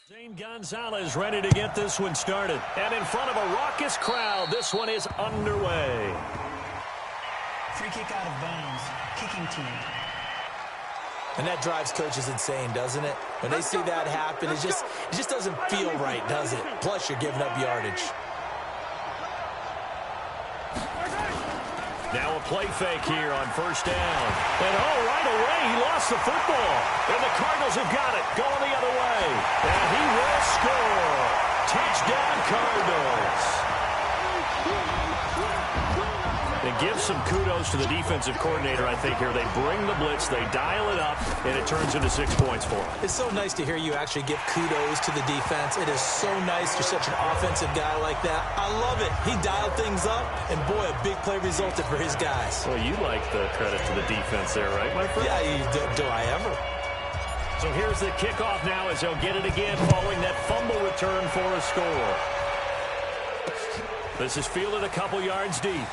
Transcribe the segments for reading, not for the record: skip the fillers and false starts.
Zane Gonzalez ready to get this one started. And in front of a raucous crowd, this one is underway. Free kick out of bounds. Kicking team. And that drives coaches insane, doesn't it? When they see that happen, it just doesn't feel right, does it? Plus, you're giving up yardage. Now a play fake here on first down. And right away, he lost the football. And the Cardinals have got it, going the other way. And he will score. Touchdown, Cardinals. And give some kudos to the defensive coordinator, I think, here. They bring the blitz, they dial it up, and it turns into 6 points for them. It's so nice to hear you actually give kudos to the defense. It is so nice. You're such an offensive guy like that. I love it. He dialed things up, and boy, a big play resulted for his guys. Well, you like the credit to the defense there, right, my friend? Yeah, do I ever? So here's the kickoff now as they'll get it again following that fumble return for a score. This is fielded a couple yards deep.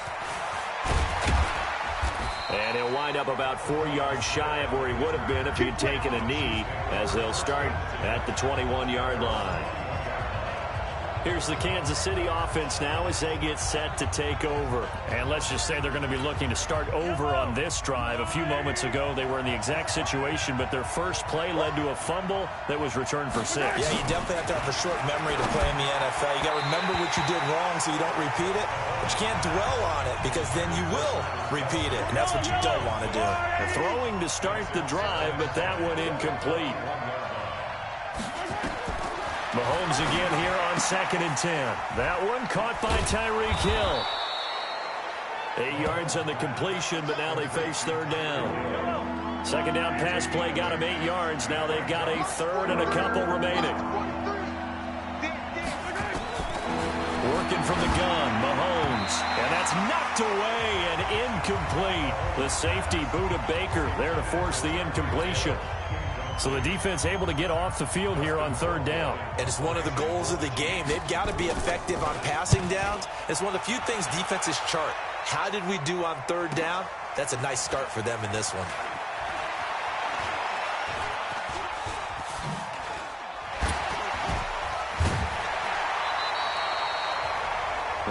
And he'll wind up about 4 yards shy of where he would have been if he had taken a knee, as they'll start at the 21-yard line. Here's the Kansas City offense now as they get set to take over. And let's just say they're going to be looking to start over on this drive. A few moments ago, they were in the exact situation, but their first play led to a fumble that was returned for 6. Yeah, you definitely have to have a short memory to play in the NFL. You got to remember what you did wrong so you don't repeat it, but you can't dwell on it because then you will repeat it, and that's what you don't want to do. They're throwing to start the drive, but that one incomplete. Mahomes again here on 2nd and 10. That one caught by Tyreek Hill. 8 yards on the completion, but now they face 3rd down. 2nd down pass play got him 8 yards. Now they've got a 3rd and a couple remaining. Working from the gun, Mahomes. And that's knocked away and incomplete. The safety, Buda Baker, there to force the incompletion. So the defense able to get off the field here on 3rd down. And it's one of the goals of the game. They've got to be effective on passing downs. It's one of the few things defenses chart. How did we do on 3rd down? That's a nice start for them in this one.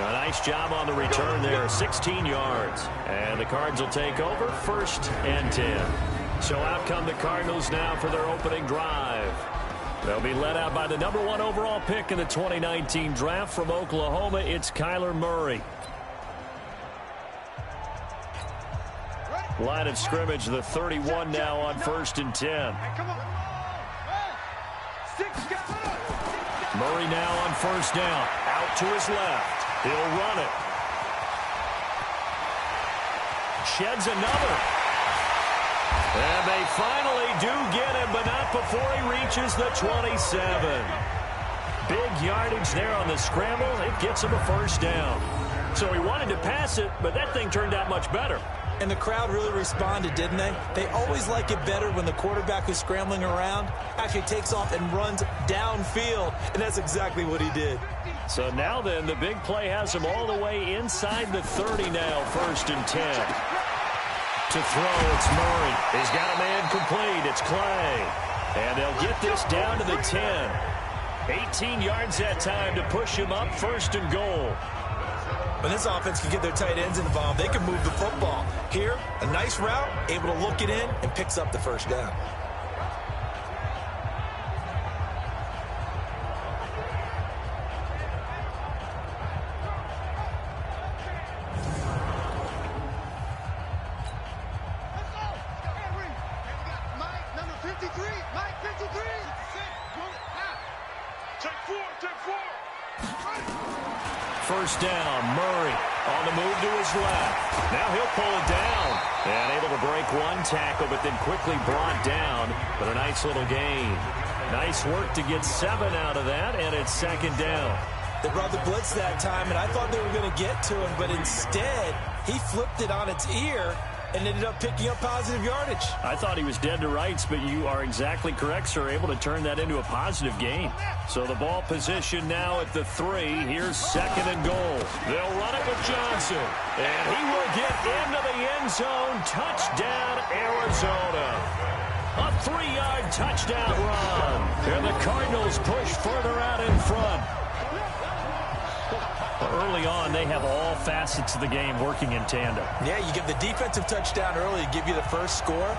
A nice job on the return there, 16 yards. And the Cards will take over, 1st and 10. So out come the Cardinals now for their opening drive. They'll be led out by the #1 overall pick in the 2019 draft from Oklahoma. It's Kyler Murray. Line of scrimmage, the 31 now on 1st and 10. Murray now on 1st down. Out to his left. He'll run it. Sheds another. And they finally do get him, but not before he reaches the 27. Big yardage there on the scramble. It gets him a 1st down. So he wanted to pass it, but that thing turned out much better. And the crowd really responded, didn't they? They always like it better when the quarterback who's scrambling around actually takes off and runs downfield. And that's exactly what he did. So now then, the big play has him all the way inside the 30 now, 1st and 10. To throw, it's Murray. He's got a man complete. It's Clay. And they'll get this down to the 10. 18 yards that time to push him up, 1st and goal. When this offense can get their tight ends involved, they can move the football. Here, a nice route, able to look it in, and picks up the 1st down. First down, Murray on the move to his left. Now he'll pull it down. And able to break one tackle, but then quickly brought down. But a nice little gain. Nice work to get 7 out of that, and it's 2nd down. They brought the blitz that time, and I thought they were going to get to him, but instead, he flipped it on its ear and ended up picking up positive yardage. I thought he was dead to rights, but you are exactly correct, sir. Able to turn that into a positive gain. So the ball position now at the 3. Here's 2nd and goal. They'll run it with Johnson. And he will get into the end zone. Touchdown, Arizona. A 3-yard touchdown run. And the Cardinals push further out in front. Early on, they have all facets of the game working in tandem. Yeah, you give the defensive touchdown early to give you the first score,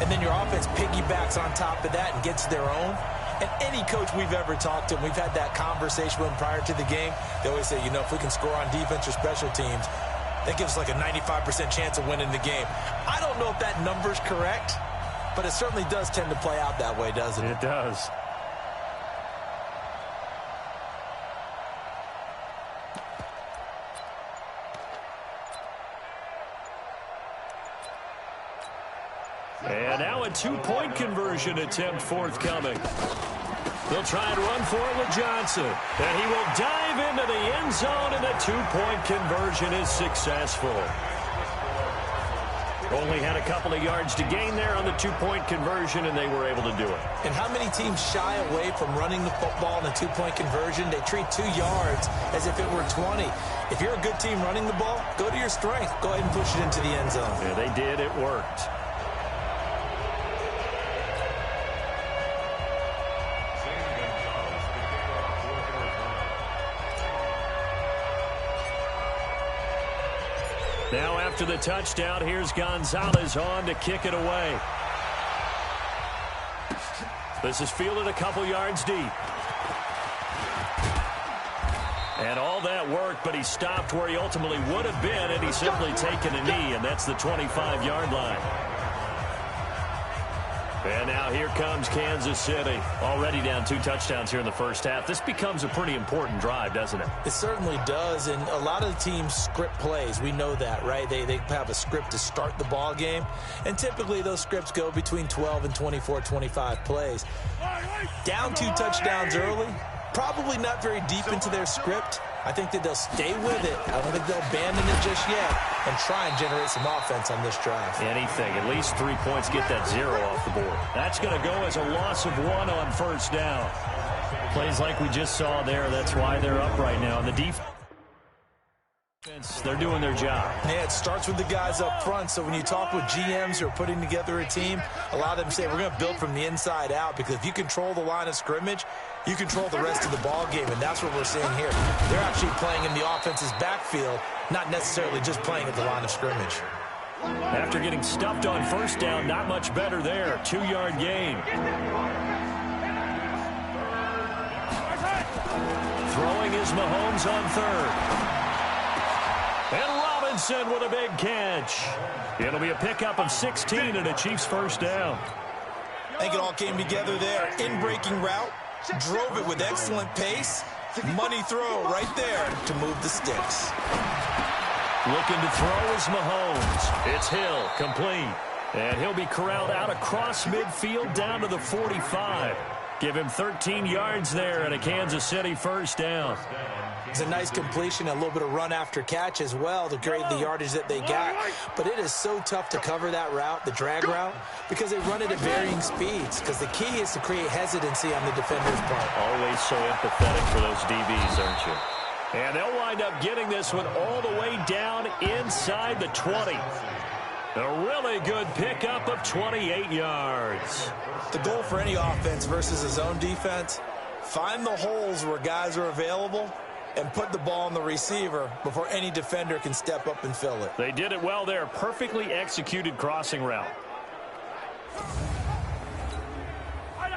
and then your offense piggybacks on top of that and gets their own. And any coach we've ever talked to, and we've had that conversation with them prior to the game, they always say, you know, if we can score on defense or special teams, that gives us like a 95% chance of winning the game. I don't know if that number's correct, but it certainly does tend to play out that way, doesn't it? It does. And now a two-point conversion attempt forthcoming. They'll try and run for it with Johnson. And he will dive into the end zone, and the two-point conversion is successful. Only had a couple of yards to gain there on the two-point conversion, and they were able to do it. And how many teams shy away from running the football in a two-point conversion? They treat 2 yards as if it were 20. If you're a good team running the ball, go to your strength. Go ahead and push it into the end zone. Yeah, they did. It worked. Now after the touchdown, here's Gonzalez on to kick it away. This is fielded a couple yards deep. And all that worked, but he stopped where he ultimately would have been, and he's simply taken a knee, and that's the 25-yard line. And now here comes Kansas City. Already down 2 touchdowns here in the first half. This becomes a pretty important drive, doesn't it? It certainly does, and a lot of teams script plays. We know that, right? They have a script to start the ball game, and typically those scripts go between 12 and 24, 25 plays. Down 2 touchdowns early, probably not very deep into their script. I think that they'll stay with it. I don't think they'll abandon it just yet and try and generate some offense on this drive. Anything. At least 3 points, get that 0 off the board. That's going to go as a loss of 1 on first down. Plays like we just saw there. That's why they're up right now. And the defense, they're doing their job. Yeah, it starts with the guys up front. So when you talk with GMs who are putting together a team, a lot of them say we're going to build from the inside out, because if you control the line of scrimmage, you control the rest of the ball game, and that's what we're seeing here. They're actually playing in the offense's backfield, not necessarily just playing at the line of scrimmage. After getting stuffed on first down, not much better there. 2-yard gain. Throwing is Mahomes on third. And Robinson with a big catch. It'll be a pickup of 16 and a Chiefs first down. I think it all came together there. In-breaking route, drove it with excellent pace. Money throw right there to move the sticks. Looking to throw is Mahomes. It's Hill, complete. And he'll be corralled out across midfield down to the 45. Give him 13 yards there and a Kansas City first down. It's a nice completion, a little bit of run after catch as well to create the yardage that they got. But it is so tough to cover that route, the drag route, because they run it at varying speeds. Because the key is to create hesitancy on the defender's part. Always so empathetic for those DBs, aren't you? And they'll wind up getting this one all the way down inside the 20. A really good pickup of 28 yards. The goal for any offense versus a zone defense, find the holes where guys are available and put the ball on the receiver before any defender can step up and fill it. They did it well there. Perfectly executed crossing route.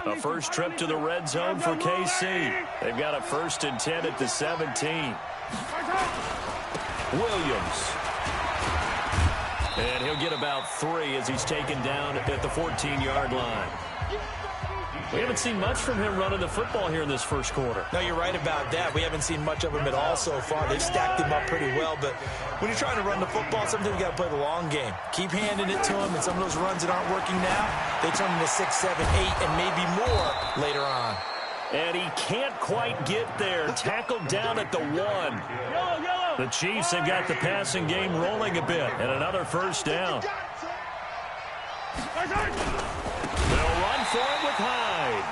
A first trip to the red zone for KC. They've got a 1st and 10 at the 17. Williams. And he'll get about 3 as he's taken down at the 14-yard line. We haven't seen much from him running the football here in this first quarter. No, you're right about that. We haven't seen much of him at all so far. They've stacked him up pretty well, but when you're trying to run the football, sometimes you got to play the long game. Keep handing it to him, and some of those runs that aren't working now, they turn into 6, 7, 8, and maybe more later on. And he can't quite get there. Tackled down at the 1. The Chiefs have got the passing game rolling a bit, and another first down. They'll run for it with Hyde.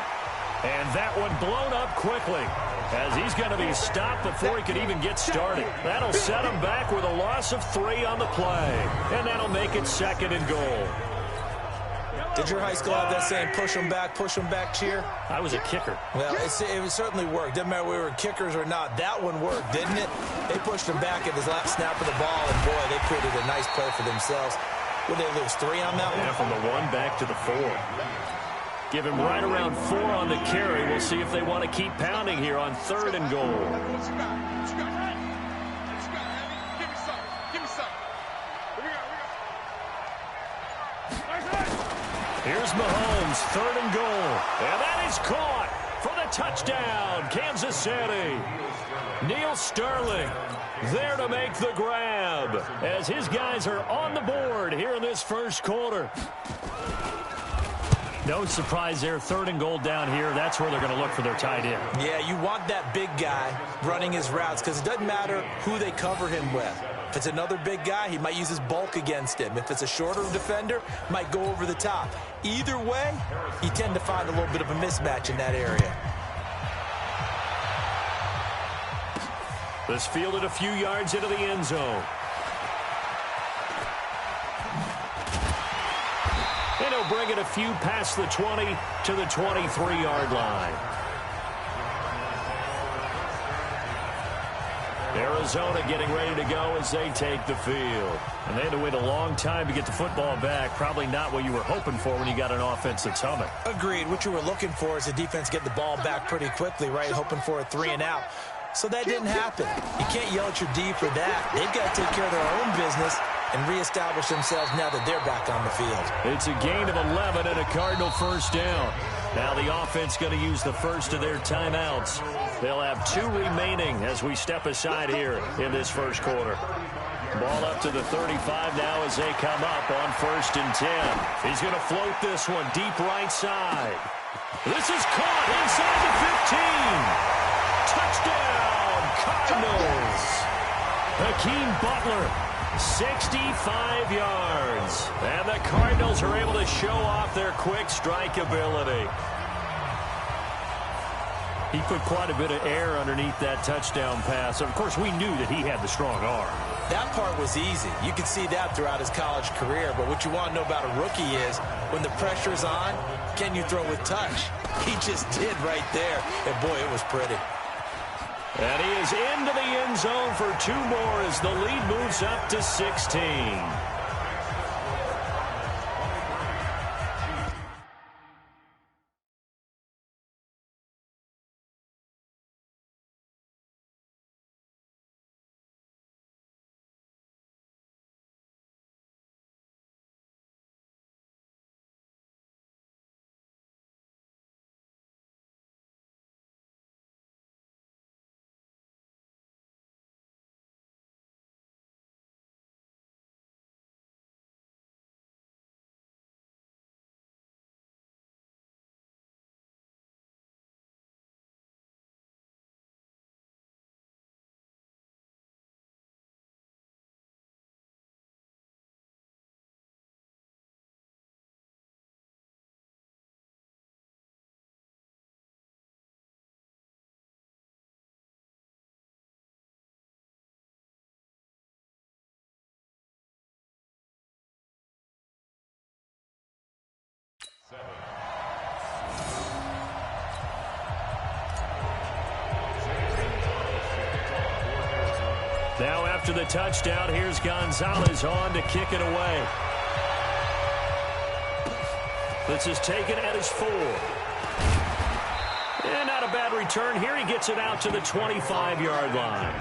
And that one blown up quickly as he's going to be stopped before he could even get started. That'll set him back with a loss of 3 on the play. And that'll make it 2nd and goal. Did your high school have that saying, push them back cheer? I was a kicker. Well, it certainly worked. Didn't matter if we were kickers or not. That one worked, didn't it? They pushed him back at his last snap of the ball, and, boy, they created a nice play for themselves. Would they lose 3 on that one? Yeah, from the 1 back to the 4. Give him right around 4 on the carry. We'll see if they want to keep pounding here on 3rd and goal. Here's Mahomes, 3rd and goal. And that is caught for the touchdown, Kansas City. Neil Sterling there to make the grab as his guys are on the board here in this first quarter. No surprise there, 3rd and goal down here. That's where they're going to look for their tight end. Yeah, you want that big guy running his routes because it doesn't matter who they cover him with. If it's another big guy, he might use his bulk against him. If it's a shorter defender, might go over the top. Either way, you tend to find a little bit of a mismatch in that area. This fielded a few yards into the end zone. And he'll bring it a few past the 20 to the 23-yard line. Arizona getting ready to go as they take the field. And they had to wait a long time to get the football back. Probably not what you were hoping for when you got an offense that's humming. Agreed. What you were looking for is the defense get the ball back pretty quickly, right? Hoping for a 3 and out. So that didn't happen. You can't yell at your D for that. They've got to take care of their own business and reestablish themselves now that they're back on the field. It's a gain of 11 and a Cardinal first down. Now the offense going to use the first of their timeouts. They'll have 2 remaining as we step aside here in this first quarter. Ball up to the 35 now as they come up on 1st and 10. He's going to float this one deep right side. This is caught inside the 15. Touchdown, Cardinals. Hakeem Butler, 65 yards. And the Cardinals are able to show off their quick strike ability. He put quite a bit of air underneath that touchdown pass. Of course, we knew that he had the strong arm. That part was easy. You could see that throughout his college career. But what you want to know about a rookie is when the pressure's on, can you throw with touch? He just did right there. And, boy, it was pretty. And he is into the end zone for 2 more as the lead moves up to 16. Now after the touchdown, here's Gonzalez on to kick it away. This is taken at his 4. And not a bad return here. He gets it out to the 25-yard line.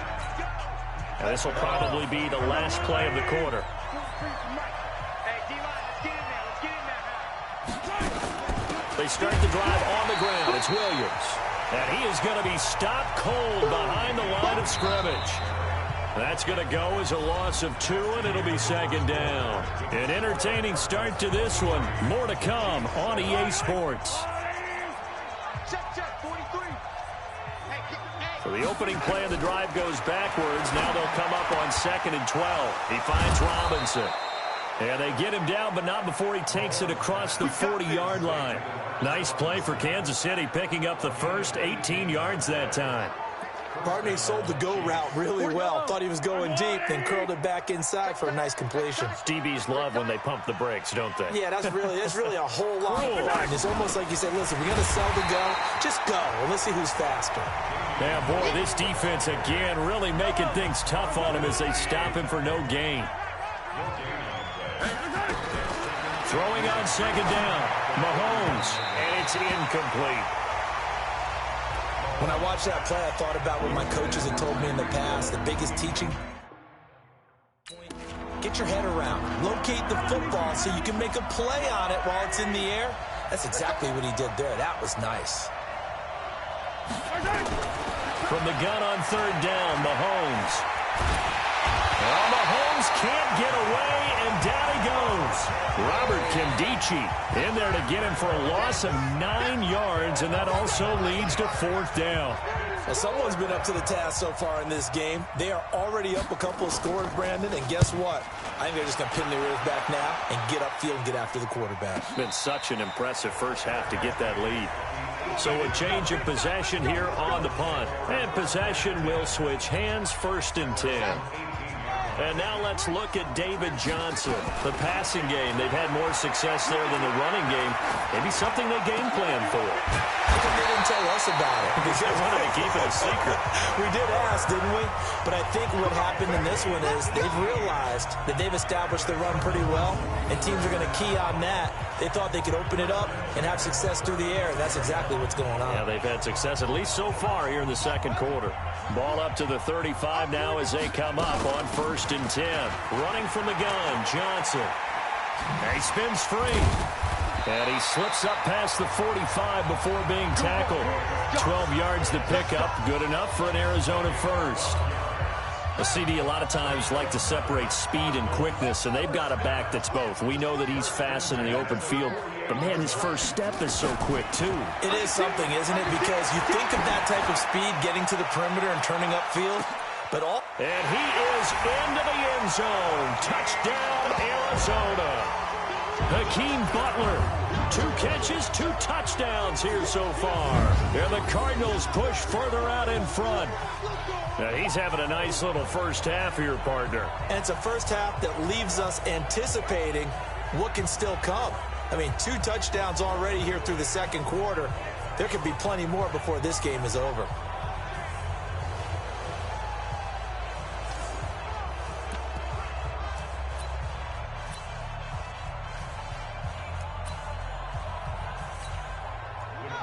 And this will probably be the last play of the quarter. They start the drive on the ground. It's Williams. And he is going to be stopped cold behind the line of scrimmage. That's going to go as a loss of 2, and it'll be 2nd down. An entertaining start to this one. More to come on EA Sports. So the opening play of the drive goes backwards. Now they'll come up on 2nd and 12. He finds Robinson. And they get him down, but not before he takes it across the 40-yard line. Nice play for Kansas City, picking up the first 18 yards that time. Partner sold the go route really well. Thought he was going deep, then curled it back inside for a nice completion. DBs love when they pump the brakes, don't they? Yeah, that's really a whole lot of fun. It's almost like you said, listen, we're going to sell the go. Just go, and let's see who's faster. Yeah, boy, this defense again really making things tough on him as they stop him for no gain. Throwing on second down, Mahomes, and it's incomplete. When I watched that play, I thought about what my coaches had told me in the past. The biggest teaching point, get your head around. Locate the football so you can make a play on it while it's in the air. That's exactly what he did there. That was nice. From the gun on third down, Mahomes. Well, Mahomes can't get away, and down he goes. Robert Kimdichie in there to get him for a loss of 9 yards, and that also leads to fourth down. Well, someone's been up to the task so far in this game. They are already up a couple of scores, Brandon, and guess what? I think they're just going to pin their ears back now and get upfield and get after the quarterback. It's been such an impressive first half to get that lead. So a change of possession here on the punt. And possession will switch hands, 1st and 10. And now let's look at David Johnson. The passing game, they've had more success there than the running game. Maybe something they game plan for. How come they didn't tell us about it? Because they wanted to keep it a secret. We did ask, didn't we? But I think what happened in this one is they've realized that they've established the run pretty well, and teams are going to key on that. They thought they could open it up and have success through the air, and that's exactly what's going on. Yeah, they've had success, at least so far, here in the second quarter. Ball up to the 35 now as they come up on 1st and 10. Running from the gun, Johnson. And he spins free. And he slips up past the 45 before being tackled. 12 yards to pick up. Good enough for an Arizona first. A CD a lot of times like to separate speed and quickness, and they've got a back that's both. We know that he's fast in the open field, but, man, his first step is so quick, too. It is something, isn't it? Because you think of that type of speed getting to the perimeter and turning upfield, but all... And he is into the end zone. Touchdown, Arizona. Hakeem Butler. 2 catches, 2 touchdowns here so far. And the Cardinals push further out in front. Now, he's having a nice little first half here, partner. And it's a first half that leaves us anticipating what can still come. I mean, 2 touchdowns already here through the second quarter. There could be plenty more before this game is over.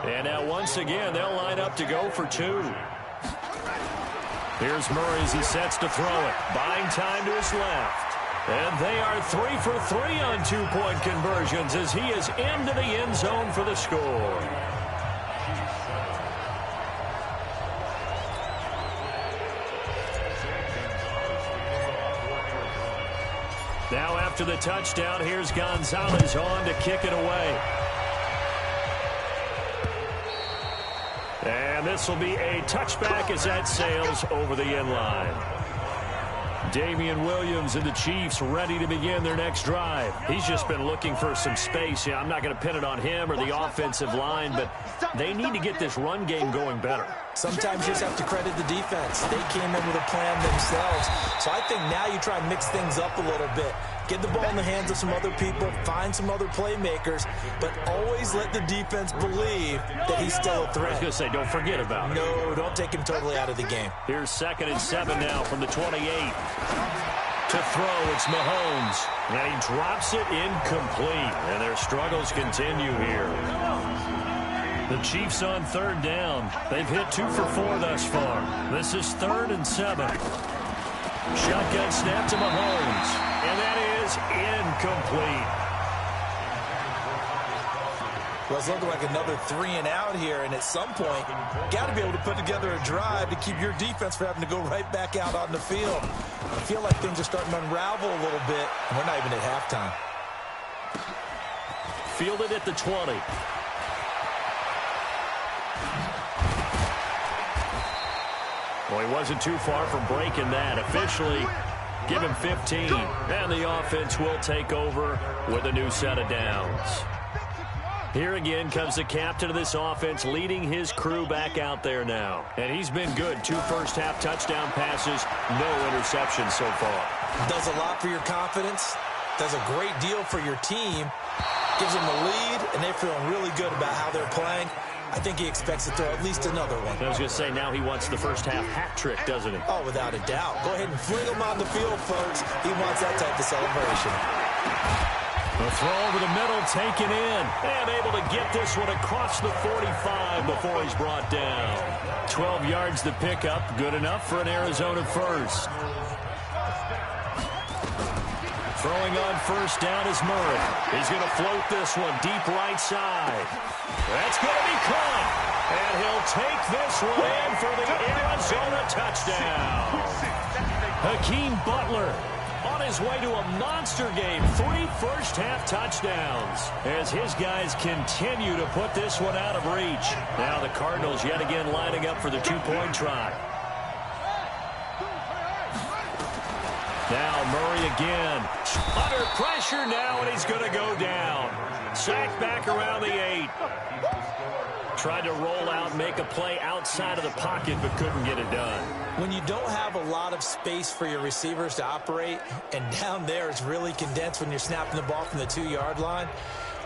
And now once again, they'll line up to go for 2. Here's Murray as he sets to throw it. Buying time to his left. And they are 3 for 3 on 2-point conversions as he is into the end zone for the score. Now after the touchdown, here's Gonzalez on to kick it away. And this will be a touchback as that sails over the end line. Damian Williams and the Chiefs ready to begin their next drive. He's just been looking for some space. Yeah, I'm not going to pin it on him or the offensive line, but they need to get this run game going better. Sometimes you just have to credit the defense. They came in with a plan themselves. So I think now you try and mix things up a little bit. Get the ball in the hands of some other people, find some other playmakers, but always let the defense believe that he's still a threat. I was going to say, don't forget about it. No, don't take him totally out of the game. Here's 2nd and 7 now from the 28. To throw, it's Mahomes. And he drops it incomplete. And their struggles continue here. The Chiefs on 3rd down. They've hit 2 for 4 thus far. This is 3rd and 7. Shotgun snap to Mahomes. And that is incomplete. Well, it's looking like another 3 and out here, and at some point, got to be able to put together a drive to keep your defense from having to go right back out on the field. I feel like things are starting to unravel a little bit, and we're not even at halftime. Fielded at the 20. Well, he wasn't too far from breaking that. Officially, give him 15. And the offense will take over with a new set of downs. Here again comes the captain of this offense, leading his crew back out there now. And he's been good. 2 first-half touchdown passes, no interceptions so far. Does a lot for your confidence. Does a great deal for your team. Gives them the lead, and they're feeling really good about how they're playing. I think he expects to throw at least another one. I was going to say, now he wants the first-half hat trick, doesn't he? Oh, without a doubt. Go ahead and fling him on the field, folks. He wants that type of celebration. The throw over the middle, taken in, and able to get this one across the 45 before he's brought down. 12 yards to pick up, good enough for an Arizona first. Throwing on first down is Murray. He's going to float this one deep right side. That's going to be caught, and he'll take this one in for the Arizona touchdown. Hakeem Butler on his way to a monster game. 3 first-half touchdowns as his guys continue to put this one out of reach. Now the Cardinals yet again lining up for the 2-point try. Now Murray again. Under pressure now, and he's going to go down. Sacked back around the 8. Tried to roll out, make a play outside of the pocket, but couldn't get it done. When you don't have a lot of space for your receivers to operate, and down there it's really condensed when you're snapping the ball from the 2-yard line,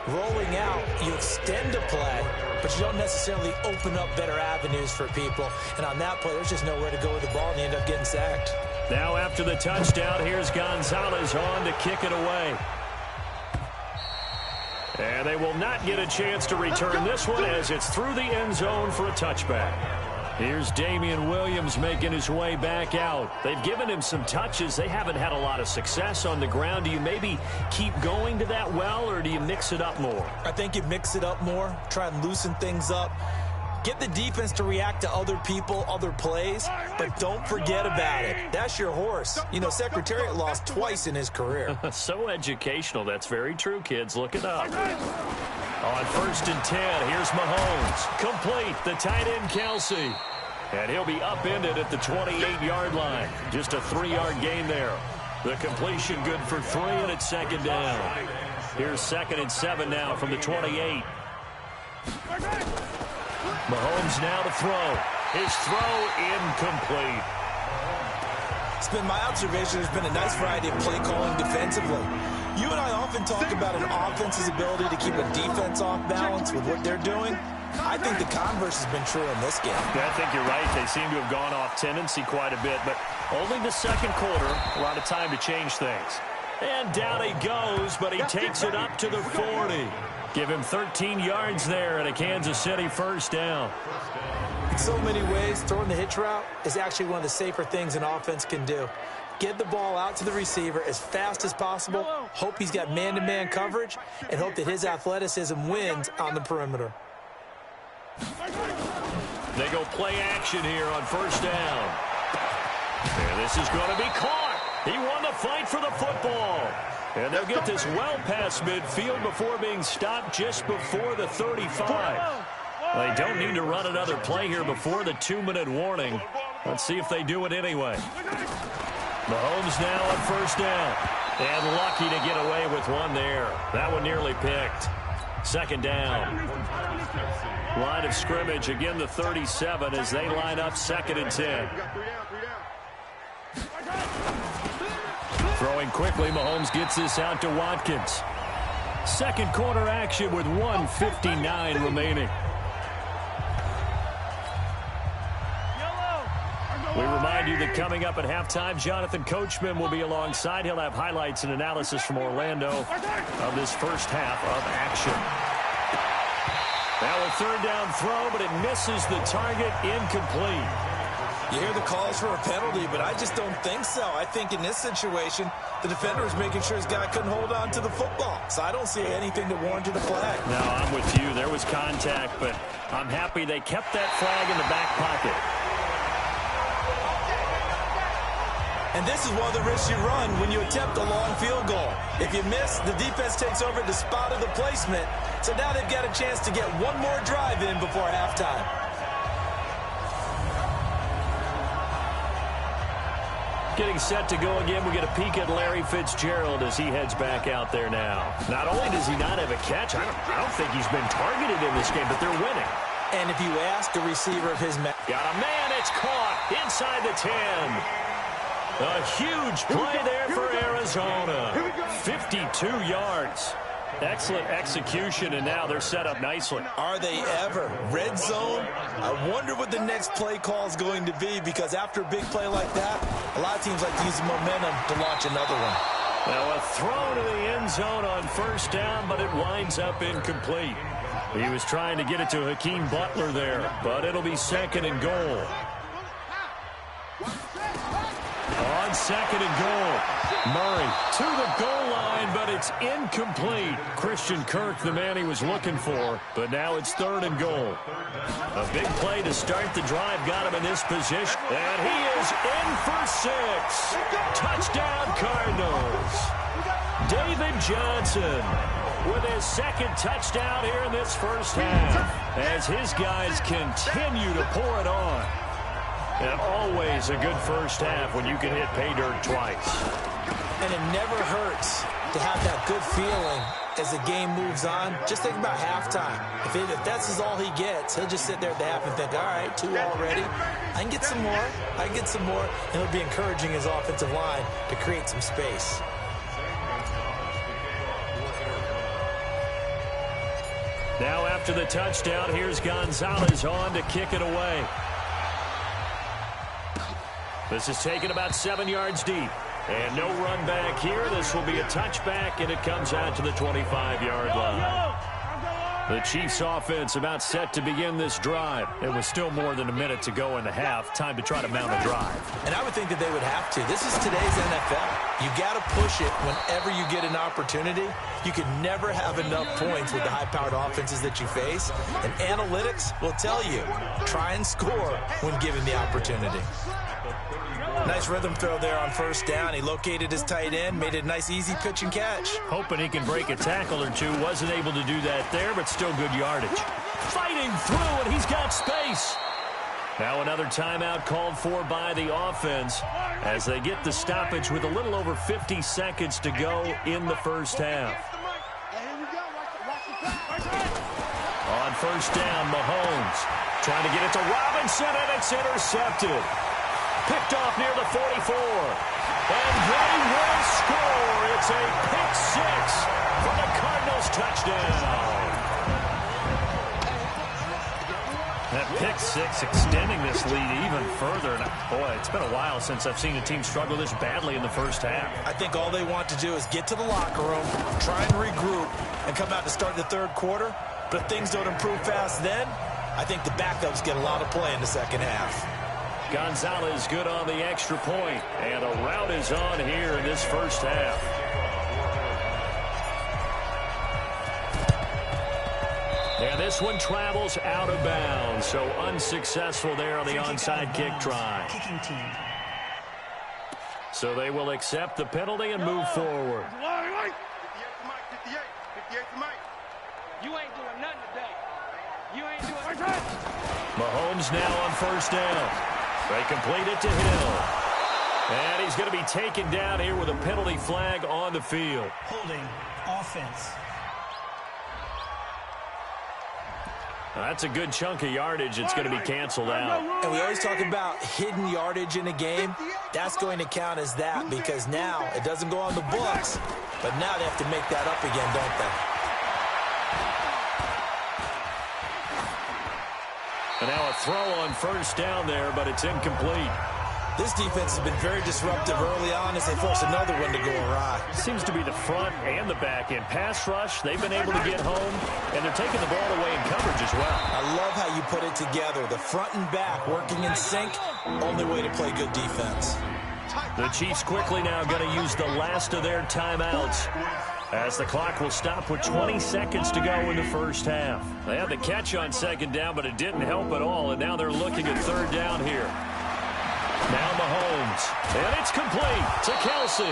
rolling out, you extend the play, but you don't necessarily open up better avenues for people. And on that play, there's just nowhere to go with the ball, and you end up getting sacked. Now after the touchdown, here's Gonzalez on to kick it away. And they will not get a chance to return this one as it's through the end zone for a touchback. Here's Damian Williams making his way back out. They've given him some touches. They haven't had a lot of success on the ground. Do you maybe keep going to that well, or do you mix it up more? I think you mix it up more, try and loosen things up. Get the defense to react to other people, other plays, but don't forget about it. That's your horse. You know, Secretariat lost twice in his career. So educational. That's very true, kids. Look it up. On 1st and 10, here's Mahomes. Complete, the tight end Kelsey. And he'll be upended at the 28-yard line. Just a 3-yard gain there. The completion good for 3, and it's 2nd down. Here's 2nd and 7 now from the 28. Mahomes now to throw. His throw incomplete. It's been my observation there's been a nice variety of play calling defensively. You and I often talk about an offense's ability to keep a defense off balance with what they're doing. I think the converse has been true in this game. Yeah, I think you're right. They seem to have gone off tendency quite a bit, but only the 2nd quarter, a lot of time to change things. And down he goes, but he takes it up to the 40. Give him 13 yards there and a Kansas City first down. In so many ways, throwing the hitch route is actually one of the safer things an offense can do. Get the ball out to the receiver as fast as possible, hope he's got man-to-man coverage, and hope that his athleticism wins on the perimeter. They go play action here on 1st down. And this is going to be caught. He won the fight for the football. And they'll get this well past midfield before being stopped just before the 35. They don't need to run another play here before the 2-minute warning. Let's see if they do it anyway. Mahomes now on 1st down. And lucky to get away with one there. That one nearly picked. 2nd down. Line of scrimmage, again the 37 as they line up 2nd and 10. Throwing quickly, Mahomes gets this out to Watkins. 2nd quarter action with 1:59 remaining. We remind you that coming up at halftime, Jonathan Coachman will be alongside. He'll have highlights and analysis from Orlando of this first half of action. Now a 3rd down throw, but it misses the target, incomplete. You hear the calls for a penalty, but I just don't think so. I think in this situation, the defender was making sure his guy couldn't hold on to the football. So I don't see anything that warranted a flag. No, I'm with you. There was contact, but I'm happy they kept that flag in the back pocket. And this is one of the risks you run when you attempt a long field goal. If you miss, the defense takes over the spot of the placement. So now they've got a chance to get one more drive in before halftime. Getting set to go again. We get a peek at Larry Fitzgerald as he heads back out there now. Not only does he not have a catch, I don't think he's been targeted in this game, but they're winning. And if you ask a receiver of his man. Got a man, it's caught inside the 10. A huge play there for Arizona. 52 yards. Excellent execution, and now they're set up nicely. Are they ever? Red zone? I wonder what the next play call is going to be, because after a big play like that, a lot of teams like to use the momentum to launch another one. Now a throw to the end zone on first down, but it winds up incomplete. He was trying to get it to Hakeem Butler there, but it'll be second and goal. On second and goal, Murray to the goal line, but it's incomplete. Christian Kirk, the man he was looking for, but now it's third and goal. A big play to start the drive got him in this position, and he is in for 6. Touchdown, Cardinals. David Johnson with his second touchdown here in this first half as his guys continue to pour it on. And always a good first half when you can hit pay dirt twice. And it never hurts to have that good feeling as the game moves on. Just think about halftime. If that's all he gets, he'll just sit there at the half and think, all right, 2 already. I can get some more. I can get some more. And it'll be encouraging his offensive line to create some space. Now after the touchdown, here's Gonzalez on to kick it away. This is taken about 7 yards deep. And no run back here. This will be a touchback, and it comes out to the 25-yard line. The Chiefs offense about set to begin this drive. It was still more than a minute to go in the half. Time to try to mount a drive. And I would think that they would have to. This is today's NFL. You got to push it whenever you get an opportunity. You can never have enough points with the high-powered offenses that you face. And analytics will tell you, try and score when given the opportunity. Nice rhythm throw there on first down. He located his tight end, made it a nice, easy pitch and catch. Hoping he can break a tackle or two. Wasn't able to do that there, but still good yardage. Fighting through, and he's got space. Now another timeout called for by the offense as they get the stoppage with a little over 50 seconds to go in the first half. On first down, Mahomes trying to get it to Robinson, and it's intercepted. Picked off near the 44. And they will score. It's a pick 6 for the Cardinals touchdown. That pick 6 extending this lead even further. And boy, it's been a while since I've seen a team struggle this badly in the first half. I think all they want to do is get to the locker room, try and regroup, and come out to start the third quarter. But if things don't improve fast then, I think the backups get a lot of play in the second half. Gonzalez good on the extra point, and a rout is on here in this first half. And this one travels out of bounds, so unsuccessful there on the onside kick try. Kicking team. So they will accept the penalty and move forward. 58 to Mike. You ain't doing nothing today. You ain't doing nothing. Mahomes now on first down. They complete it to Hill. And he's going to be taken down here with a penalty flag on the field. Holding offense. That's a good chunk of yardage. It's going to be canceled out. And we always talk about hidden yardage in a game. That's going to count as that because now it doesn't go on the books, but now they have to make that up again, don't they? And now a throw on first down there, but it's incomplete. This defense has been very disruptive early on as they force another one to go awry. Seems to be the front and the back end. Pass rush, they've been able to get home, and they're taking the ball away in coverage as well. I love how you put it together. The front and back working in sync, only way to play good defense. The Chiefs quickly now going to use the last of their timeouts as the clock will stop with 20 seconds to go in the first half. They had the catch on second down, but it didn't help at all, and now they're looking at third down here. Now Mahomes, and it's complete to Kelsey.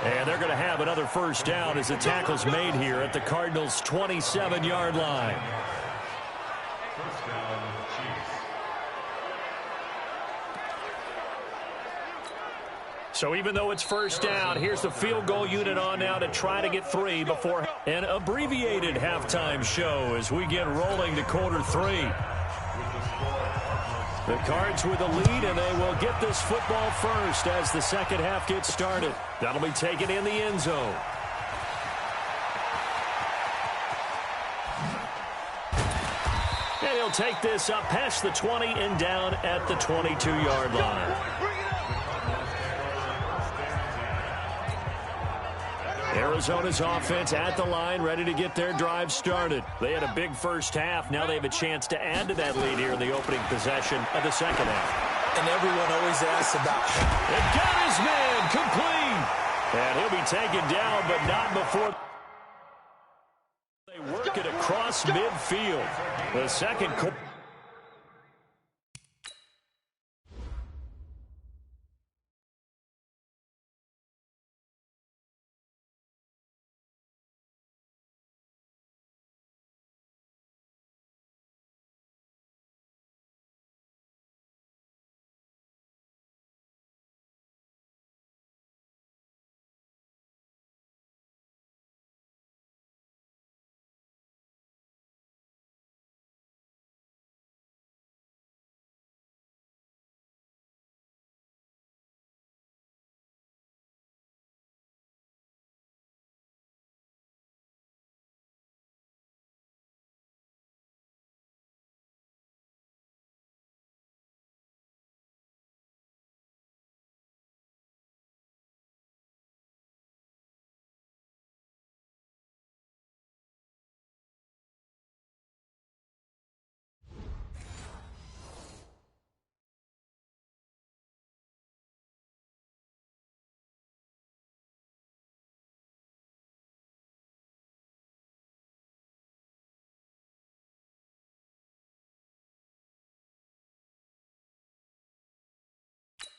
And they're going to have another first down as the tackle's made here at the Cardinals' 27-yard line. So even though it's first down, here's the field goal unit on now to try to get 3 before an abbreviated halftime show as we get rolling to quarter 3. The Cards with a lead, and they will get this football first as the second half gets started. That'll be taken in the end zone. And he'll take this up past the 20 and down at the 22-yard line. Arizona's offense at the line, ready to get their drive started. They had a big first half. Now they have a chance to add to that lead here in the opening possession of the second half. And everyone always asks about... It got his man complete. And he'll be taken down, but not before... They work it across midfield. The second...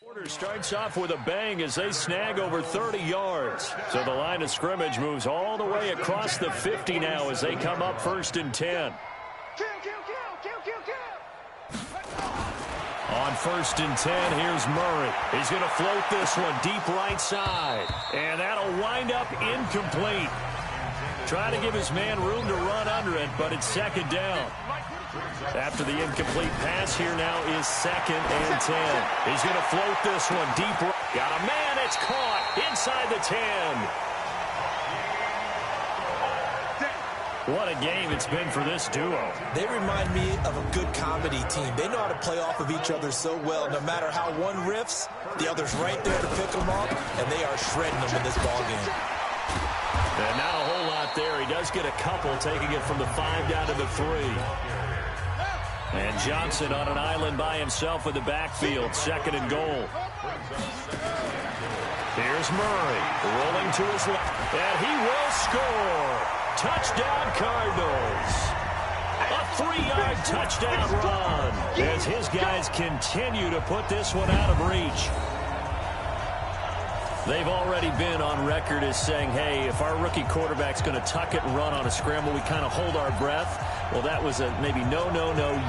Quarter starts off with a bang as they snag over 30 yards. So the line of scrimmage moves all the way across the 50 now as they come up 1st and 10. On 1st and 10, here's Murray. He's going to float this one deep right side. And that'll wind up incomplete. Trying to give his man room to run under it, but it's 2nd down. After the incomplete pass, here now is 2nd and 10. He's going to float this one deep. Got a man. It's caught inside the 10. What a game it's been for this duo. They remind me of a good comedy team. They know how to play off of each other so well. No matter how one riffs, the other's right there to pick them up, and they are shredding them in this ballgame. And not a whole lot there. He does get a couple, taking it from the 5 down to the 3. And Johnson on an island by himself in the backfield. 2nd and goal. Here's Murray rolling to his left. And he will score. Touchdown Cardinals. A 3-yard touchdown run as his guys continue to put this one out of reach. They've already been on record as saying, hey, if our rookie quarterback's going to tuck it and run on a scramble, we kind of hold our breath. Well, that was a maybe no,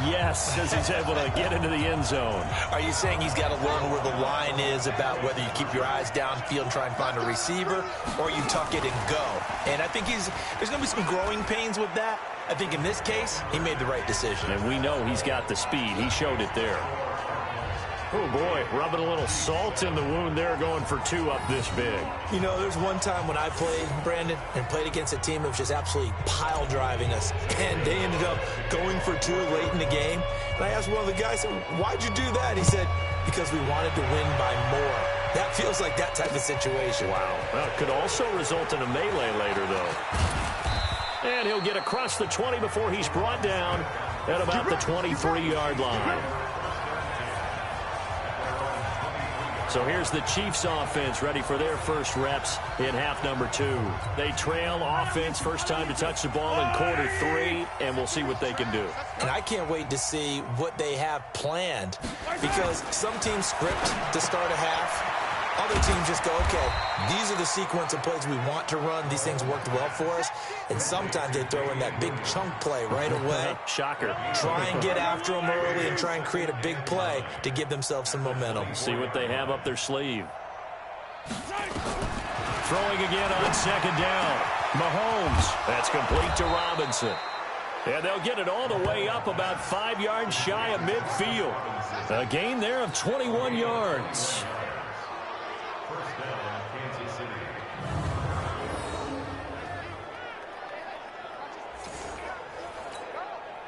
yes, as he's able to get into the end zone. Are you saying he's got to learn where the line is about whether you keep your eyes downfield and try and find a receiver, or you tuck it and go? And I think there's going to be some growing pains with that. I think in this case, he made the right decision. And we know he's got the speed. He showed it there. Oh, boy, rubbing a little salt in the wound there, going for 2 up this big. You know, there's one time when I played, Brandon, and played against a team that was just absolutely pile driving us, and they ended up going for 2 late in the game. And I asked one of the guys, why'd you do that? He said, because we wanted to win by more. That feels like that type of situation. Wow. Well, it could also result in a melee later, though. And he'll get across the 20 before he's brought down at about the 23-yard line. So here's the Chiefs offense ready for their first reps in half number 2. They trail offense, first time to touch the ball in quarter 3, and we'll see what they can do. And I can't wait to see what they have planned, because some teams script to start a half. Other teams just go, okay, these are the sequence of plays we want to run. These things worked well for us. And sometimes they throw in that big chunk play right away. Shocker. Try and get after them early and try and create a big play to give themselves some momentum. See what they have up their sleeve. throwing again on second down. Mahomes. That's complete to Robinson. And they'll get it all the way up about 5 yards shy of midfield. A gain there of 21 yards.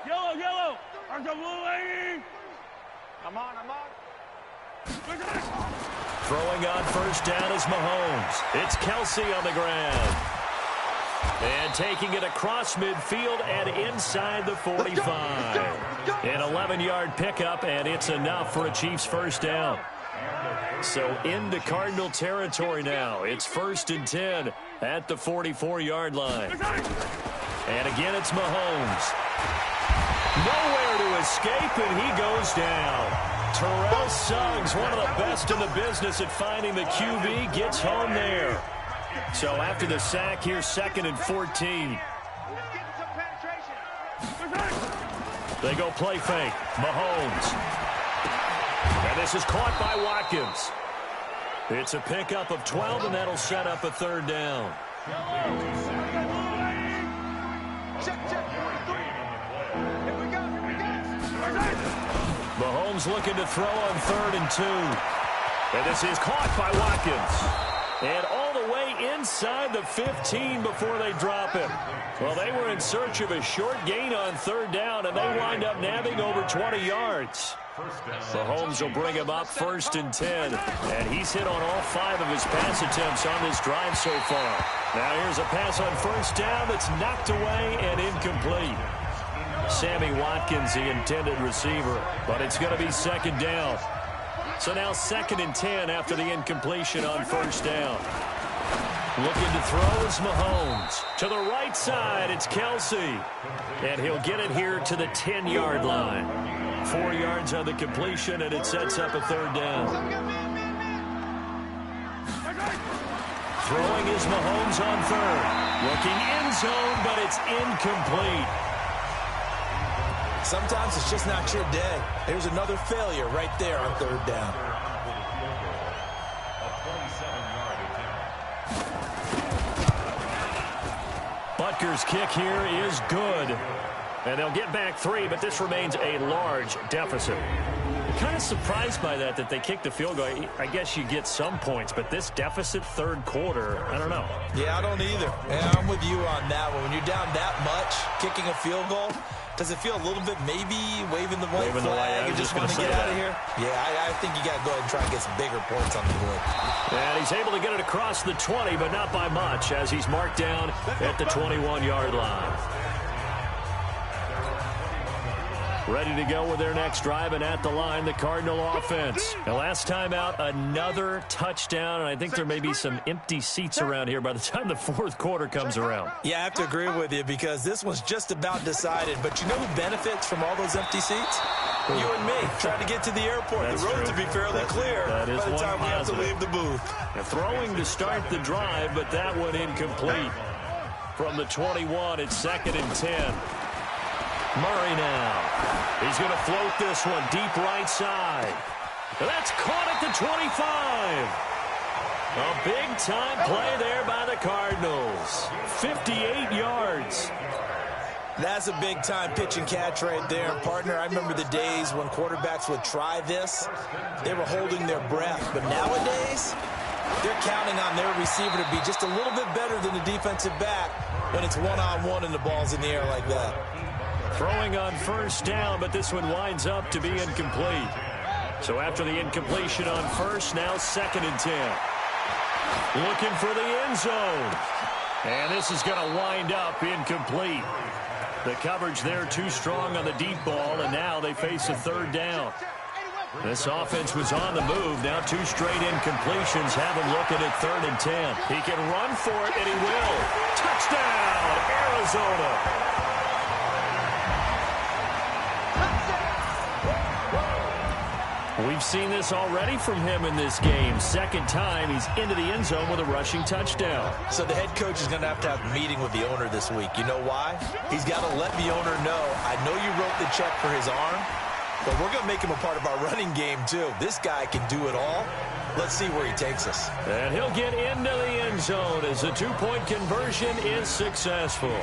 Yellow. There's a blue lady. I'm on. Throwing on first down is Mahomes. It's Kelsey on the ground. And taking it across midfield and inside the 45. An 11-yard pickup, and it's enough for a Chiefs first down. So into Cardinal territory now. It's 1st and 10 at the 44-yard line. And again, it's Mahomes. Nowhere to escape, and he goes down. Terrell Suggs, one of the best in the business at finding the QB, gets home there. So after the sack, here's 2nd and 14. They go play fake. Mahomes. And this is caught by Watkins. It's a pickup of 12, and that'll set up a 3rd down. Mahomes looking to throw on 3rd and 2. And this is caught by Watkins. And all the way inside the 15 before they drop it. Well, they were in search of a short gain on 3rd down, and they wind up nabbing over 20 yards. Mahomes will bring him up 1st and 10. And he's hit on all 5 of his pass attempts on this drive so far. Now here's a pass on 1st down that's knocked away and incomplete. Sammy Watkins, the intended receiver, but it's going to be 2nd down. So now 2nd and 10 after the incompletion on 1st down. Looking to throw is Mahomes. To the right side, it's Kelsey. And he'll get it here to the 10-yard line. 4 yards on the completion, and it sets up a 3rd down. Throwing is Mahomes on 3rd. Looking end zone, but it's incomplete. Sometimes it's just not your day. There's another failure right there on 3rd down. Butker's kick here is good. And they'll get back 3, but this remains a large deficit. I'm kind of surprised by that they kicked the field goal. I guess you get some points, but this deficit 3rd quarter, I don't know. Yeah, I don't either. Yeah, I'm with you on that one. When you're down that much, kicking a field goal, does it feel a little bit maybe waving the white flag and just want to get out of here? Yeah, I think you got to go ahead and try and get some bigger points on the board. And he's able to get it across the 20, but not by much, as he's marked down at the 21-yard line. Ready to go with their next drive, and at the line, the Cardinal offense. The last time out, another touchdown, and I think there may be some empty seats around here by the time the 4th quarter comes around. Yeah, I have to agree with you because this one's just about decided. But you know who benefits from all those empty seats? You and me, trying to get to the airport. That's the road true. to be fairly clear by the time we have to leave the booth. Now, throwing to start the drive, but that one incomplete. From the 21, it's 2nd and 10. Murray now. He's going to float this one deep right side. That's caught at the 25. A big-time play there by the Cardinals. 58 yards. That's a big-time pitch and catch right there. Partner, I remember the days when quarterbacks would try this. They were holding their breath. But nowadays, they're counting on their receiver to be just a little bit better than the defensive back when it's one-on-one and the ball's in the air like that. Throwing on 1st down, but this one winds up to be incomplete. So after the incompletion on 1st, now 2nd and 10. Looking for the end zone. And this is going to wind up incomplete. The coverage there too strong on the deep ball, and now they face a 3rd down. This offense was on the move. Now 2 straight incompletions have him looking at 3rd and 10. He can run for it, and he will. Touchdown, Arizona. We've seen this already from him in this game. 2nd time he's into the end zone with a rushing touchdown. So the head coach is going to have a meeting with the owner this week. You know why? He's got to let the owner know, I know you wrote the check for his arm, But we're going to make him a part of our running game, too. This guy can do it all. Let's see where he takes us. And he'll get into the end zone as the two-point conversion is successful.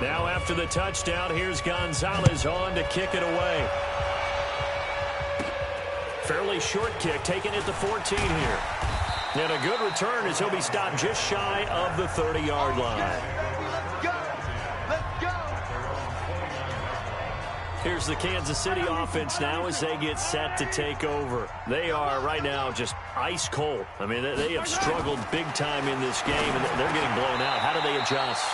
Now after the touchdown, here's Gonzalez on to kick it away. Fairly short kick, taken at the 14 here. And a good return as he'll be stopped just shy of the 30-yard line. Let's go. Let's go. Here's the Kansas City offense now as they get set to take over. They are right now just ice cold. I mean, they have struggled big time in this game, and they're getting blown out. How do they adjust?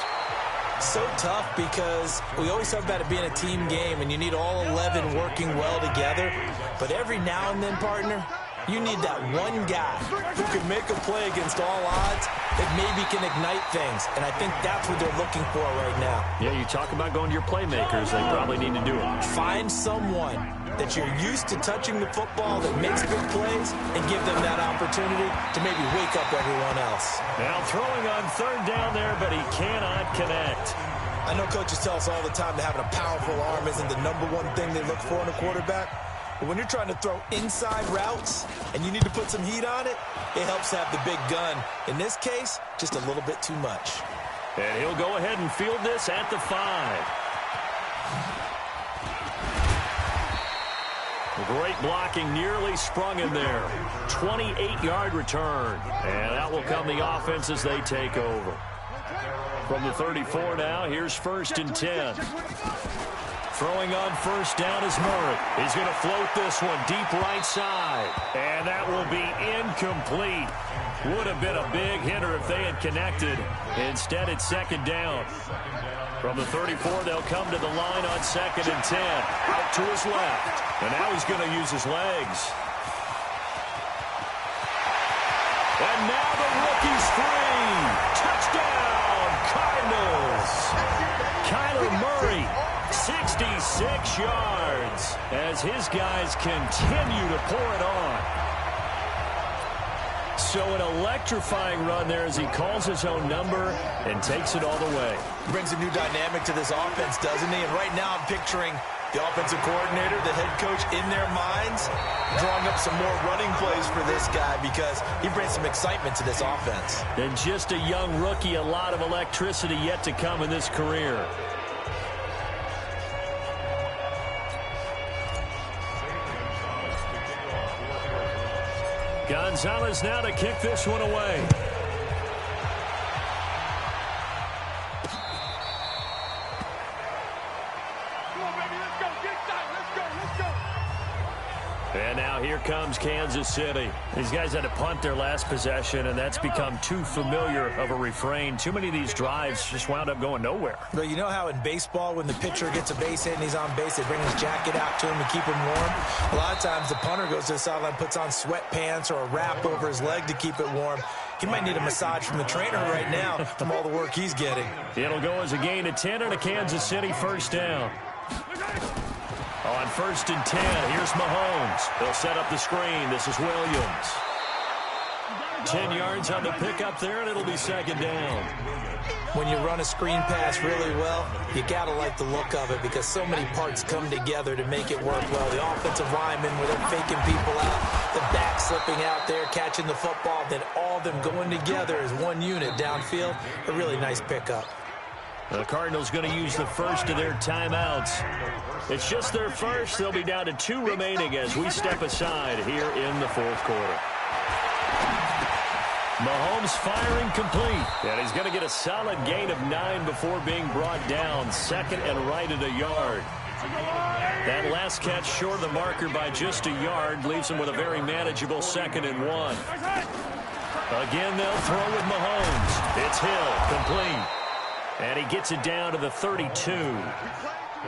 So tough because we always talk about it being a team game and you need all 11 working well together. But every now and then, partner, you need that one guy who can make a play against all odds that maybe can ignite things. And I think that's what they're looking for right now. Yeah, you talk about going to your playmakers. They probably need to do it. Find someone that you're used to touching the football that makes good plays and give them that opportunity to maybe wake up everyone else. Now throwing on third down there, but he cannot connect. I know coaches tell us all the time that having a powerful arm isn't the #1 thing they look for in a quarterback. But when you're trying to throw inside routes and you need to put some heat on it, it helps have the big gun. In this case, just a little bit too much. And he'll go ahead and field this at the 5. Great blocking, nearly sprung in there. 28-yard return. And that will come the offense as they take over. From the 34 now, here's 1st and 10. Throwing on first down is Murray. He's going to float this one deep right side. And that will be incomplete. Would have been a big hitter if they had connected. Instead, it's 2nd down. From the 34, they'll come to the line on 2nd and 10. Out to his left. And now he's going to use his legs. And now the rookie's free. Touchdown, Cardinals. Kyler Murray, 66 yards as his guys continue to pour it on. So an electrifying run there as he calls his own number and takes it all the way. Brings a new dynamic to this offense, doesn't he? And right now I'm picturing the offensive coordinator, the head coach in their minds, drawing up some more running plays for this guy because he brings some excitement to this offense. And just a young rookie, a lot of electricity yet to come in this career. Gonzalez now to kick this one away. And now here comes Kansas City. These guys had to punt their last possession, and that's become too familiar of a refrain. Too many of these drives just wound up going nowhere. But you know how in baseball, when the pitcher gets a base hit and he's on base, they bring his jacket out to him to keep him warm? A lot of times the punter goes to the sideline, puts on sweatpants or a wrap over his leg to keep it warm. He might need a massage from the trainer right now from all the work he's getting. It'll go as a gain of 10 and a Kansas City first down. On 1st and 10, here's Mahomes. They'll set up the screen. This is Williams. 10 yards on the pickup there, and it'll be 2nd down. When you run a screen pass really well, you got to like the look of it because so many parts come together to make it work well. The offensive linemen, where they're faking people out, the back slipping out there, catching the football, then all of them going together as one unit downfield. A really nice pickup. The Cardinals going to use the first of their timeouts. It's just their first. They'll be down to 2 remaining as we step aside here in the 4th quarter. Mahomes firing complete. And he's going to get a solid gain of 9 before being brought down. 2nd and right at a yard. That last catch short of the marker by just a yard leaves him with a very manageable 2nd and 1. Again, they'll throw with Mahomes. It's Hill, complete. And he gets it down to the 32.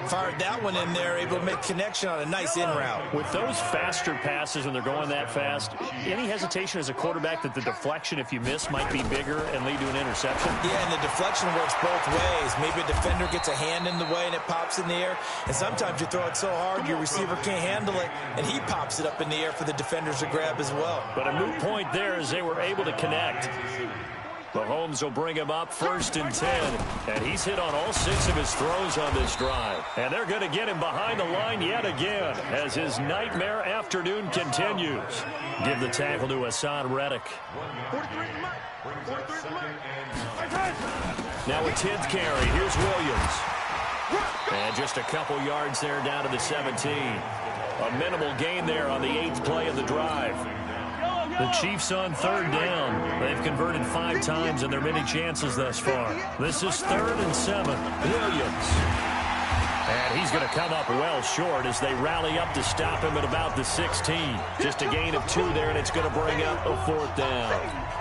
Fired that one in there, able to make connection on a nice in route. With those faster passes when they're going that fast, any hesitation as a quarterback that the deflection, if you miss, might be bigger and lead to an interception? Yeah, and the deflection works both ways. Maybe a defender gets a hand in the way and it pops in the air. And sometimes you throw it so hard your receiver can't handle it, and he pops it up in the air for the defenders to grab as well. But a moot point there as they were able to connect. Mahomes will bring him up 1st and 10, and he's hit on all 6 of his throws on this drive. And they're going to get him behind the line yet again as his nightmare afternoon continues. Give the tackle to Hassan Reddick. Now a 10th carry. Here's Williams. And just a couple yards there down to the 17. A minimal gain there on the 8th play of the drive. The Chiefs on 3rd down. They've converted 5 times in their many chances thus far. This is 3rd and 7. Williams. And he's going to come up well short as they rally up to stop him at about the 16. Just a gain of 2 there, and it's going to bring up a 4th down.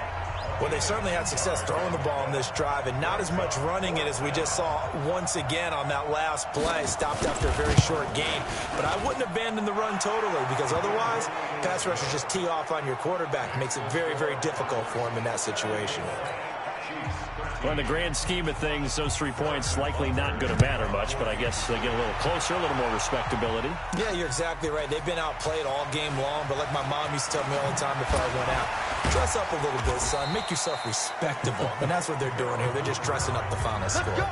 Well, they certainly had success throwing the ball in this drive, and not as much running it as we just saw once again on that last play. Stopped after a very short gain. But I wouldn't abandon the run totally, because otherwise, pass rushers just tee off on your quarterback. Makes it very, very difficult for him in that situation. Well, in the grand scheme of things, those 3 points likely not going to matter much, but I guess they get a little closer, a little more respectability. Yeah, you're exactly right. They've been outplayed all game long, but like my mom used to tell me all the time before I went out, dress up a little bit, son. Make yourself respectable. And that's what they're doing here. They're just dressing up the final score.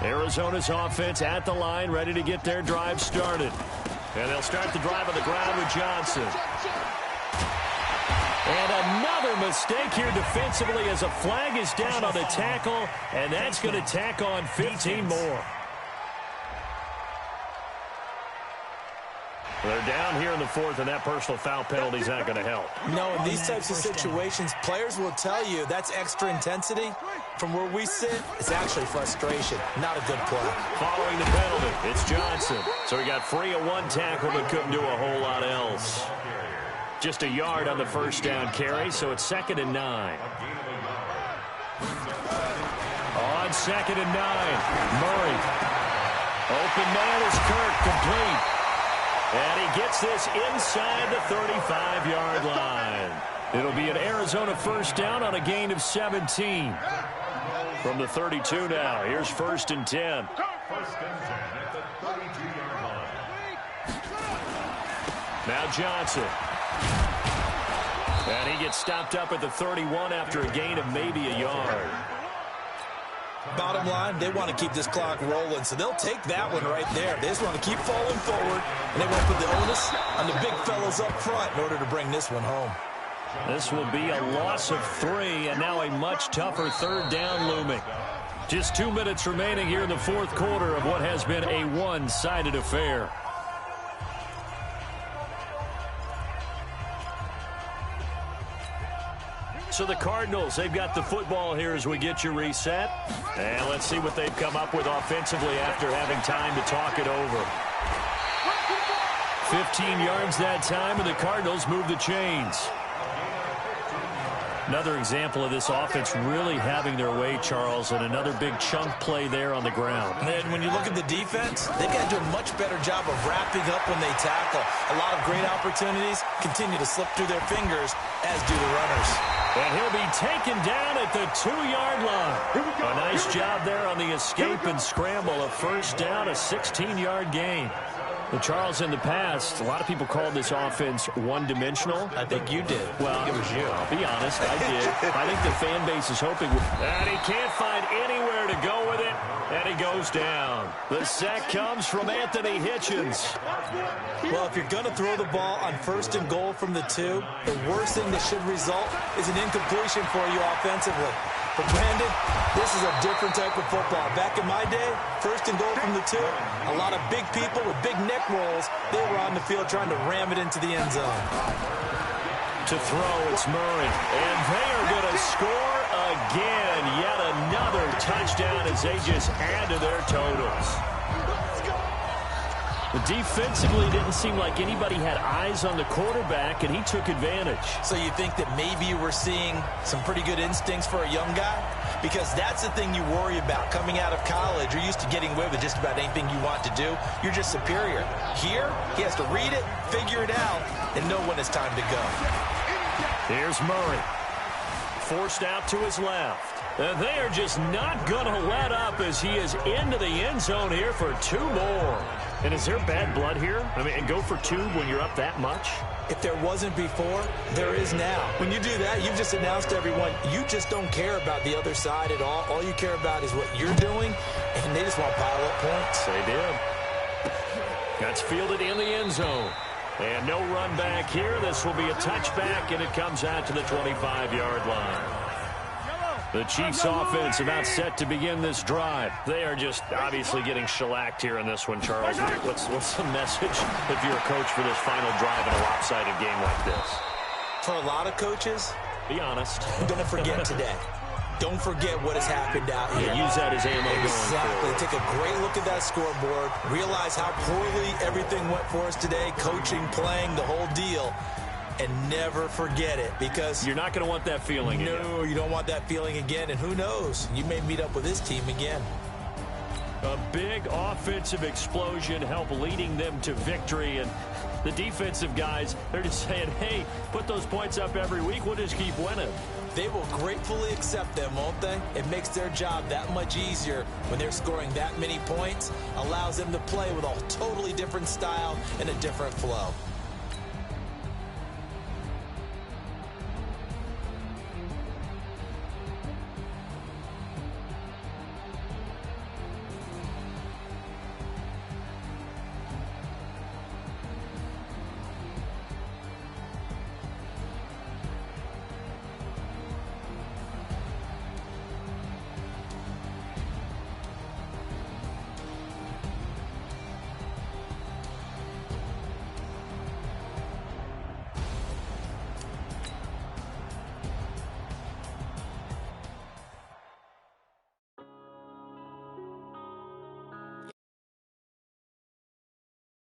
Arizona's offense at the line, ready to get their drive started. And they'll start the drive on the ground with Johnson. And another mistake here defensively as a flag is down on the tackle, and that's going to tack on 15 more. They're down here in the 4th, and that personal foul penalty is not going to help. No, in these types of situations, players will tell you that's extra intensity. From where we sit, it's actually frustration, not a good play. Following the penalty, it's Johnson. So he got free of 1 tackle but couldn't do a whole lot else. Just a yard on the 1st down carry, so it's 2nd and 9. On 2nd and 9, Murray. Open man is Kirk, complete. And he gets this inside the 35-yard line. It'll be an Arizona 1st down on a gain of 17. From the 32 now, here's 1st and 10. Now Johnson. And he gets stopped up at the 31 after a gain of maybe a yard. Bottom line, they want to keep this clock rolling, so they'll take that one right there. They just want to keep falling forward, and they want to put the onus on the big fellas up front in order to bring this one home. This will be a loss of 3, and now a much tougher 3rd down looming. Just 2 minutes remaining here in the 4th quarter of what has been a one-sided affair. So the Cardinals, they've got the football here as we get you reset. And let's see what they've come up with offensively after having time to talk it over. 15 yards that time, and the Cardinals move the chains. Another example of this offense really having their way, Charles, and another big chunk play there on the ground. And when you look at the defense, they've got to do a much better job of wrapping up when they tackle. A lot of great opportunities continue to slip through their fingers, as do the runners. And he'll be taken down at the 2-yard line. A nice job there on the escape and scramble. A 1st down, a 16-yard gain. Well, Charles, in the past, a lot of people called this offense one-dimensional. I think you did. Well, I think it was you. I'll be honest, I did. I think the fan base is hoping. And he can't find anywhere to go with it, and he goes down. The sack comes from Anthony Hitchens. Well, if you're going to throw the ball on 1st and goal from the 2, the worst thing that should result is an incompletion for you offensively. But, Brandon, this is a different type of football. Back in my day, 1st and goal from the 2, a lot of big people with big neck rolls, they were on the field trying to ram it into the end zone. To throw, it's Murray. And they are going to score again. Yet another touchdown as they just add to their totals. But defensively, it didn't seem like anybody had eyes on the quarterback, and he took advantage. So you think that maybe we're seeing some pretty good instincts for a young guy? because that's the thing you worry about. Coming out of college, you're used to getting away with just about anything you want to do. You're just superior. Here, he has to read it, figure it out, and know when it's time to go. Here's Murray. Forced out to his left. And they are just not going to let up as he is into the end zone here for 2 more. And is there bad blood here? I mean, and go for 2 when you're up that much? If there wasn't before, there is now. When you do that, you've just announced to everyone, you just don't care about the other side at all. All you care about is what you're doing, and they just want to pile up points. They did. That's fielded in the end zone. And no run back here. This will be a touchback, and it comes out to the 25-yard line. The Chiefs offense about set to begin this drive. They are just obviously getting shellacked here in this one, Charles. What's the message if you're a coach for this final drive in a lopsided game like this? For a lot of coaches, be honest. Don't forget today. Don't forget what has happened out here. Yeah, use that as ammo going forward. Take a great look at that scoreboard. Realize how poorly everything went for us today. Coaching, playing, the whole deal. And never forget it, because you're not going to want that feeling again. No, you don't want that feeling again. And who knows? You may meet up with this team again. A big offensive explosion helped leading them to victory. And the defensive guys, they're just saying, hey, put those points up every week. We'll just keep winning. They will gratefully accept them, won't they? It makes their job that much easier when they're scoring that many points. Allows them to play with a totally different style and a different flow.